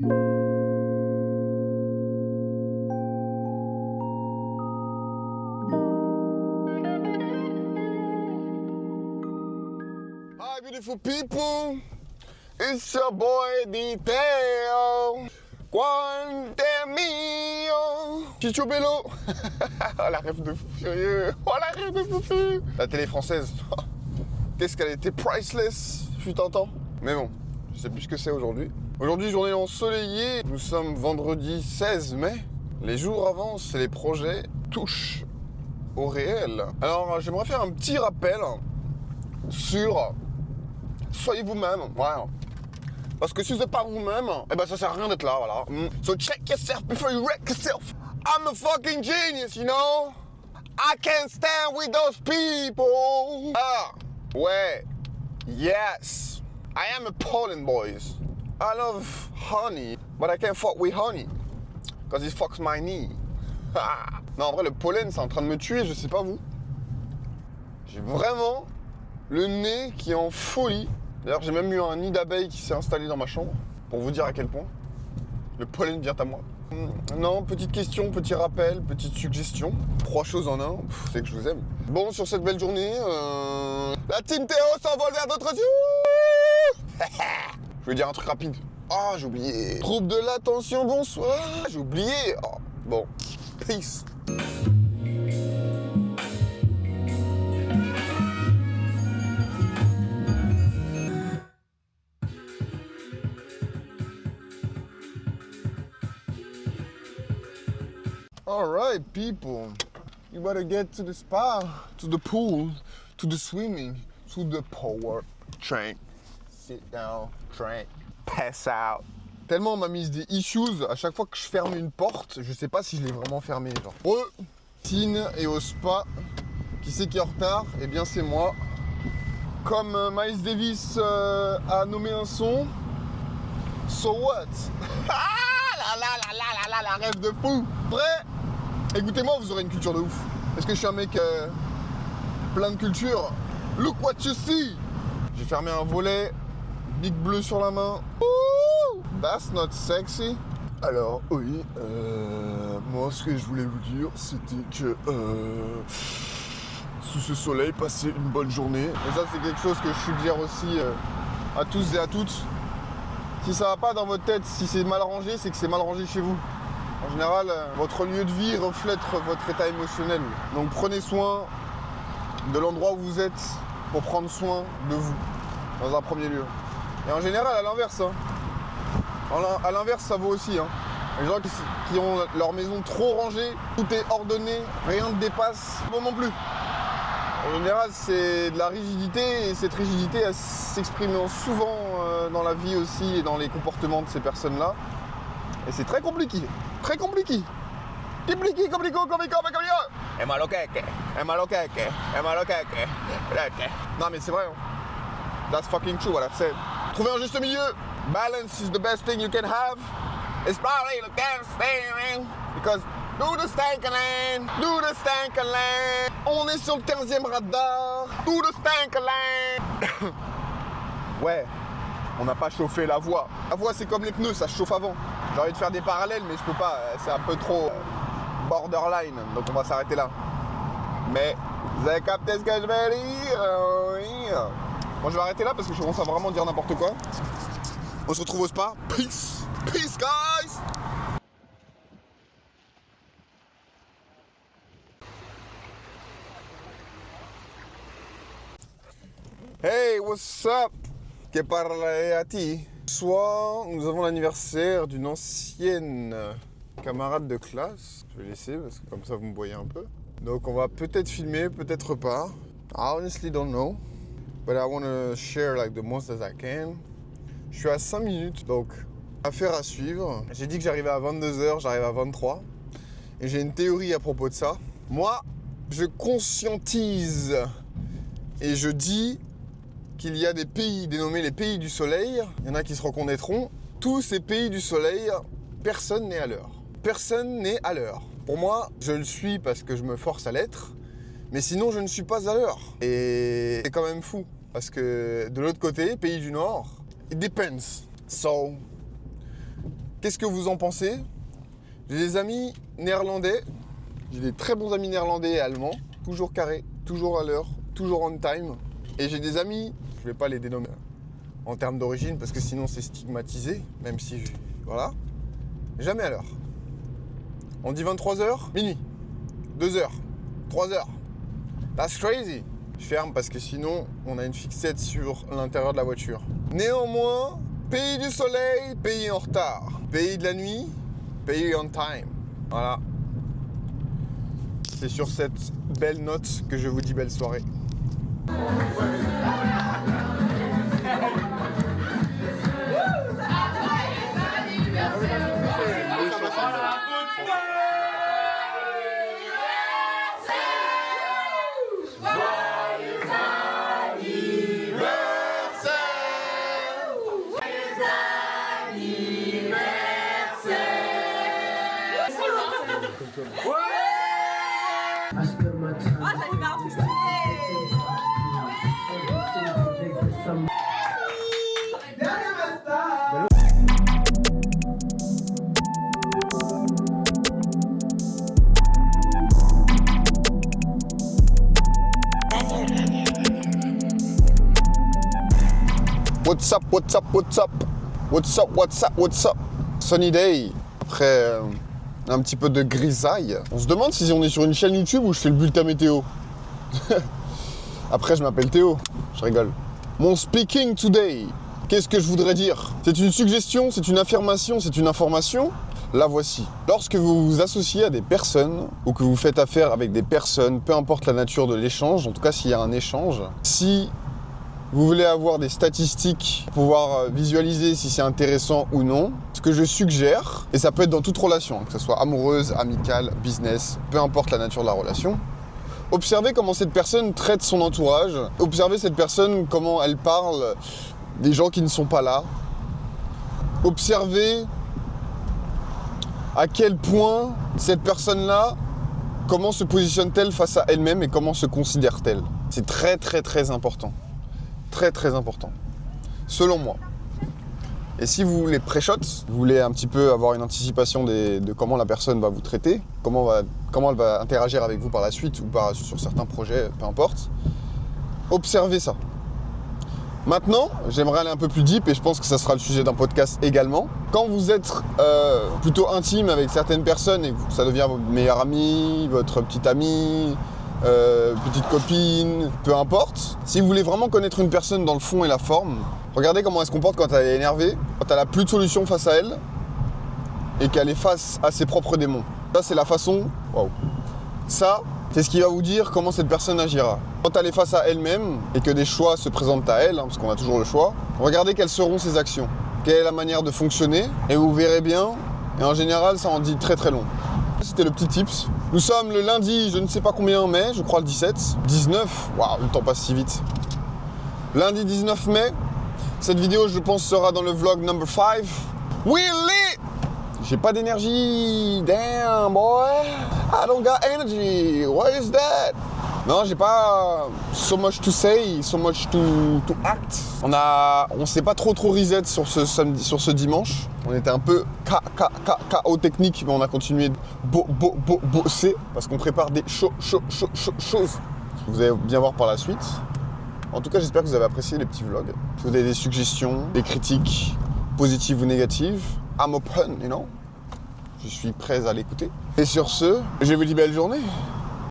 Hi beautiful people, it's your boy Detail. Quante mio Chicho Bello. Oh la rêve de fou furieux. Oh la rêve de fou furieux. La télé française, qu'est-ce qu'elle était priceless, fut un temps. Mais bon, je sais plus ce que c'est aujourd'hui. Aujourd'hui, journée ensoleillée. Nous sommes vendredi 16 mai. Les jours avancent et les projets touchent au réel. Alors, j'aimerais faire un petit rappel sur soyez vous-même. Ouais. Parce que si vous n'êtes pas vous-même, eh ben ça sert à rien d'être là, voilà. So check yourself before you wreck yourself. I'm a fucking genius, you know? I can't stand with those people. Ah, ouais. Yes. I am a pollen boys. I love honey, but I can't fuck with honey. Cause it fucks my knee. Non, en vrai, le pollen, c'est en train de me tuer, je sais pas vous. J'ai vraiment le nez qui est en folie. D'ailleurs, j'ai même eu un nid d'abeilles qui s'est installé dans ma chambre, pour vous dire à quel point le pollen vient à moi. Non, petite question, petit rappel, petite suggestion. 3 choses en un, c'est que je vous aime. Bon, sur cette belle journée, la team Théo s'envole vers d'autres yeux. Je vais dire un truc rapide. Ah, j'ai oublié. Trouble de l'attention, bonsoir. J'ai oublié. Oh, bon, peace. Alright, people, you better get to the spa, to the pool, to the swimming, to the power train. Sit down, train, pass out. Tellement on m'a mis des issues, à chaque fois que je ferme une porte, je sais pas si je l'ai vraiment fermée, genre. Tine et au spa, qui c'est qui est en retard? Eh bien c'est moi. Comme Miles Davis a nommé un son, So What? Ah la rêve de fou. Vrai. Écoutez-moi, vous aurez une culture de ouf. Est-ce que je suis un mec plein de culture? Look what you see. J'ai fermé un volet, big bleu sur la main. Ooh, that's not sexy. Alors, oui, moi ce que je voulais vous dire, c'était que sous ce soleil, passez une bonne journée. Et ça, c'est quelque chose que je suggère aussi à tous et à toutes. Si ça va pas dans votre tête, si c'est mal rangé, c'est que c'est mal rangé chez vous. En général, votre lieu de vie reflète votre état émotionnel. Donc prenez soin de l'endroit où vous êtes pour prendre soin de vous, dans un premier lieu. Et en général, à l'inverse, hein. À l'inverse, ça vaut aussi. Hein. Les gens qui ont leur maison trop rangée, tout est ordonné, rien ne dépasse, bon non plus. En général, c'est de la rigidité, et cette rigidité, elle s'exprime souvent dans la vie aussi et dans les comportements de ces personnes-là. Et c'est très compliqué. Très compliqué. Compliqué. Non mais c'est vrai. Hein. That's fucking true what I've said. Trouver un juste milieu. Balance is the best thing you can have. It's probably the best thing. Because do the stankaland. On est sur le 15e radar. Do the stankaland. Ouais. On n'a pas chauffé la voie. La voie, c'est comme les pneus, ça se chauffe avant. J'ai envie de faire des parallèles, mais je peux pas. C'est un peu trop borderline, donc on va s'arrêter là. Mais vous avez capté ce que je vais dire? Bon, je vais arrêter là parce que je commence à vraiment dire n'importe quoi. On se retrouve au spa. Peace. Peace, guys. Hey, what's up? Que parle a ti? Ce soir, nous avons l'anniversaire d'une ancienne camarade de classe. Je vais laisser parce que comme ça vous me voyez un peu. Donc on va peut-être filmer, peut-être pas. I honestly don't know. But I want to share like the most as I can. Je suis à 5 minutes, donc affaire à suivre. J'ai dit que j'arrivais à 22h, j'arrive à 23. Et j'ai une théorie à propos de ça. Moi, je conscientise et je dis qu'il y a des pays dénommés les pays du soleil. Il y en a qui se reconnaîtront. Tous ces pays du soleil, personne n'est à l'heure. Personne n'est à l'heure. Pour moi, je le suis parce que je me force à l'être. Mais sinon, je ne suis pas à l'heure. Et c'est quand même fou. Parce que de l'autre côté, pays du Nord, it depends. So, Qu'est-ce que vous en pensez? J'ai des amis néerlandais, j'ai des très bons amis néerlandais et allemands, toujours carrés, toujours à l'heure, toujours on time. Et j'ai des amis, je vais pas les dénommer en termes d'origine parce que sinon c'est stigmatisé, même si voilà, jamais à l'heure. On dit 23h, minuit, 2h, 3h. That's crazy. Je ferme parce que sinon on a une fixette sur l'intérieur de la voiture. Néanmoins, pays du soleil, pays en retard. Pays de la nuit, pays on time. Voilà. C'est sur cette belle note que je vous dis belle soirée. What's up, what's up, what's up? What's up, what's up, what's up? Sunny day. Après un petit peu de grisaille. On se demande si on est sur une chaîne YouTube où je fais le bulletin météo. Après, je m'appelle Théo. Je rigole. Mon speaking today. Qu'est-ce que je voudrais dire? C'est une suggestion, c'est une affirmation, c'est une information. La voici. Lorsque vous vous associez à des personnes ou que vous faites affaire avec des personnes, peu importe la nature de l'échange, en tout cas s'il y a un échange, si vous voulez avoir des statistiques pour pouvoir visualiser si c'est intéressant ou non, ce que je suggère, et ça peut être dans toute relation, que ce soit amoureuse, amicale, business, peu importe la nature de la relation, observez comment cette personne traite son entourage, observez cette personne comment elle parle des gens qui ne sont pas là, observez à quel point cette personne-là, comment se positionne-t-elle face à elle-même et comment se considère-t-elle. C'est très très très important. Très très important, selon moi. Et si vous voulez pré-shot, vous voulez un petit peu avoir une anticipation de comment la personne va vous traiter, comment elle va interagir avec vous par la suite ou sur certains projets, peu importe, observez ça. Maintenant, j'aimerais aller un peu plus deep et je pense que ça sera le sujet d'un podcast également. Quand vous êtes plutôt intime avec certaines personnes et que ça devient votre meilleur ami, votre petite amie, petite copine, peu importe. Si vous voulez vraiment connaître une personne dans le fond et la forme, regardez comment elle se comporte quand elle est énervée, quand elle n'a plus de solution face à elle et qu'elle est face à ses propres démons. Ça, c'est la façon... Waouh. Ça, c'est ce qui va vous dire comment cette personne agira. Quand elle est face à elle-même et que des choix se présentent à elle, parce qu'on a toujours le choix, regardez quelles seront ses actions, quelle est la manière de fonctionner et vous verrez bien, et en général, ça en dit très très long. C'était le petit tips. Nous sommes le lundi, je ne sais pas combien mai, je crois le 17. 19, waouh, le temps passe si vite. Lundi 19 mai, cette vidéo, je pense, sera dans le vlog number 5. We lit! J'ai pas d'énergie, damn boy. I don't got energy, what is that? Non, j'ai pas so much to say, so much to act. On s'est pas trop reset sur ce dimanche. On était un peu KO technique, mais on a continué de bosser parce qu'on prépare des choses. Vous allez bien voir par la suite. En tout cas, j'espère que vous avez apprécié les petits vlogs. Si vous avez des suggestions, des critiques, positives ou négatives, I'm open, you know. Je suis prêt à l'écouter. Et sur ce, je vous dis belle journée.